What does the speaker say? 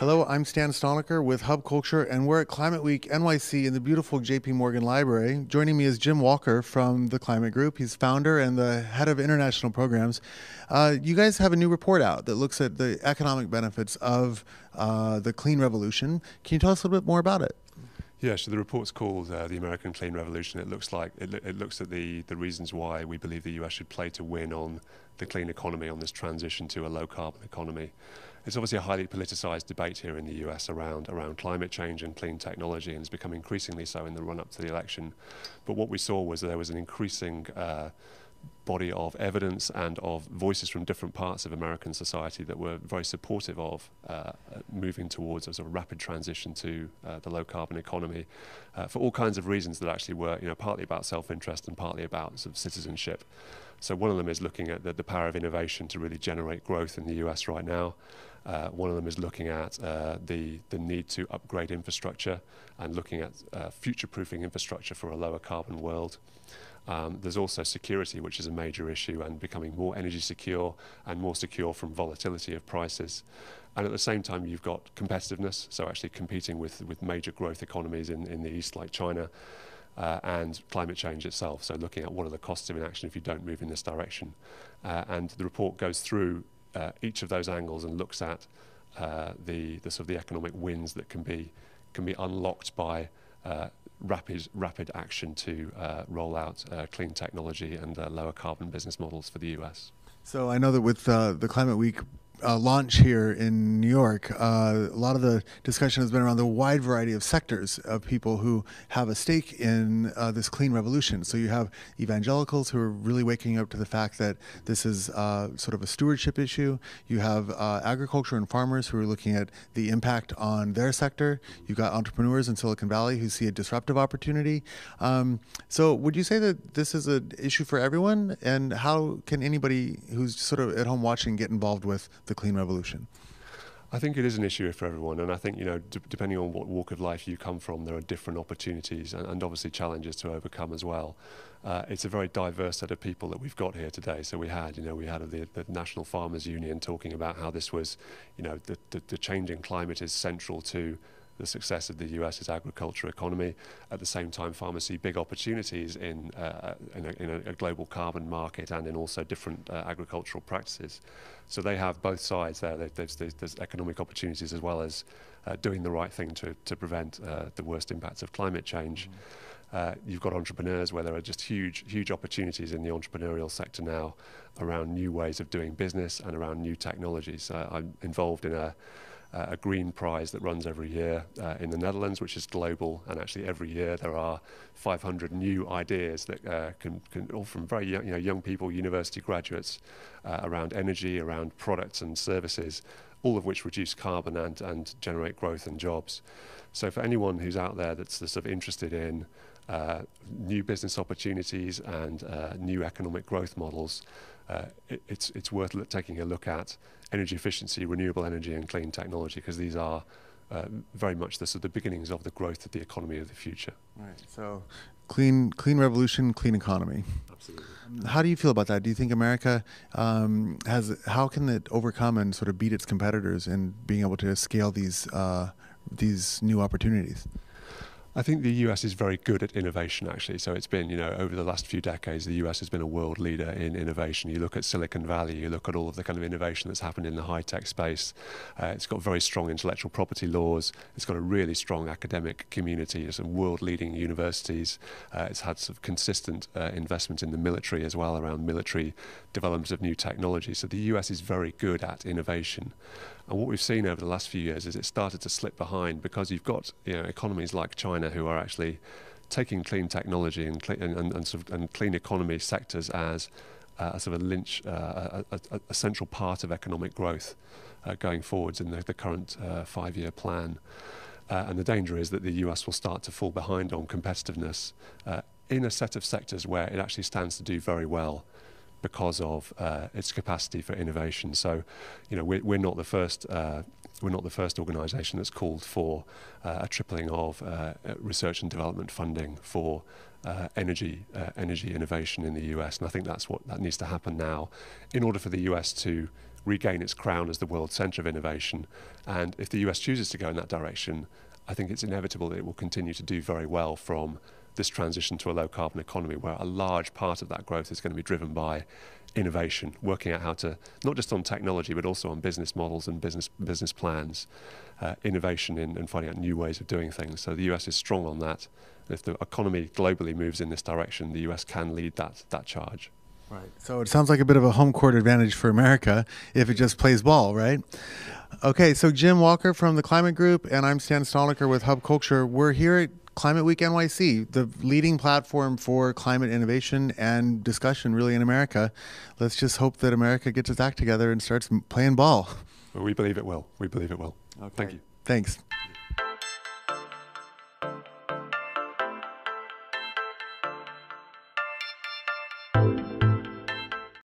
Hello, I'm Stan Stoniker with Hub Culture, and we're at Climate Week NYC in the beautiful JP Morgan Library. Joining me is Jim Walker from the Climate Group. He's founder and the head of international programs. You guys have a new report out that looks at the economic benefits of the clean revolution. Can you tell us a little bit more about it? Yeah, so the report's called the American Clean Revolution. It looks at the reasons why we believe the US should play to win on the clean economy, on this transition to a low carbon economy. It's obviously a highly politicized debate here in the US around climate change and clean technology, and it's become increasingly so in the run-up to the election. But what we saw was there was an increasing body of evidence and of voices from different parts of American society that were very supportive of moving towards a sort of rapid transition to the low carbon economy for all kinds of reasons that actually were, partly about self-interest and partly about sort of citizenship. So one of them is looking at the power of innovation to really generate growth in the US right now. One of them is looking at the need to upgrade infrastructure and looking at future-proofing infrastructure for a lower carbon world. There's also security, which is a major issue, and becoming more energy secure and more secure from volatility of prices. And at the same time, you've got competitiveness, so actually competing with major growth economies in the East like China, and climate change itself, so looking at what are the costs of inaction if you don't move in this direction. And the report goes through each of those angles and looks at the sort of the economic wins that can be unlocked by rapid action to roll out clean technology and lower carbon business models for the US. So I know that with the Climate Week launch here in New York, a lot of the discussion has been around the wide variety of sectors of people who have a stake in this clean revolution. So you have evangelicals who are really waking up to the fact that this is sort of a stewardship issue. You have agriculture and farmers who are looking at the impact on their sector. You've got entrepreneurs in Silicon Valley who see a disruptive opportunity. So would you say that this is an issue for everyone? And how can anybody who's sort of at home watching get involved with the clean revolution? I think it is an issue for everyone, and I think depending on what walk of life you come from, there are different opportunities and obviously challenges to overcome as well. It's a very diverse set of people that we've got here today. So we had the National Farmers Union talking about how this was, the changing climate is central to the success of the US's agriculture economy. At the same time, farmers see big opportunities in a global carbon market and in also different agricultural practices. So they have both sides there. There's economic opportunities as well as doing the right thing to prevent the worst impacts of climate change. You've got entrepreneurs where there are just huge opportunities in the entrepreneurial sector now around new ways of doing business and around new technologies. I'm involved in a green prize that runs every year in the Netherlands, which is global, and actually every year there are 500 new ideas that can all from very young people, university graduates, around energy, around products and services, all of which reduce carbon and generate growth and jobs. So for anyone who's out there that's sort of interested in new business opportunities and new economic growth models, it's worth taking a look at energy efficiency, renewable energy and clean technology, because these are very much the sort of beginnings of the growth of the economy of the future. Right. So clean revolution, clean economy. Absolutely. How do you feel about that? Do you think America how can it overcome and sort of beat its competitors in being able to scale these new opportunities? I think the US is very good at innovation, actually. So it's been, over the last few decades, the US has been a world leader in innovation. You look at Silicon Valley, you look at all of the kind of innovation that's happened in the high-tech space. It's got very strong intellectual property laws. It's got a really strong academic community, some world-leading universities. It's had sort of consistent investment in the military as well, around military development of new technology. So the US is very good at innovation. And what we've seen over the last few years is it started to slip behind because you've got economies like China who are actually taking clean technology and clean economy sectors as a sort of a central part of economic growth going forwards in the current 5-year plan. And the danger is that the US will start to fall behind on competitiveness in a set of sectors where it actually stands to do very well because of its capacity for innovation. So, we're not the first organisation that's called for a tripling of research and development funding for energy innovation in the US, and I think that's what needs to happen now, in order for the US to regain its crown as the world center of innovation. And if the US chooses to go in that direction, I think it's inevitable that it will continue to do very well from this transition to a low carbon economy, where a large part of that growth is going to be driven by innovation, working out how to, not just on technology, but also on business models and business plans, innovation in finding out new ways of doing things. So the US is strong on that. If the economy globally moves in this direction, the US can lead that charge. Right. So it sounds like a bit of a home court advantage for America if it just plays ball, right? Okay, so Jim Walker from the Climate Group, and I'm Stan Stolniker with Hub Culture. We're here at Climate Week NYC, the leading platform for climate innovation and discussion really in America. Let's just hope that America gets its act together and starts playing ball. Well, we believe it will. We believe it will. Okay. Thank you. Thanks.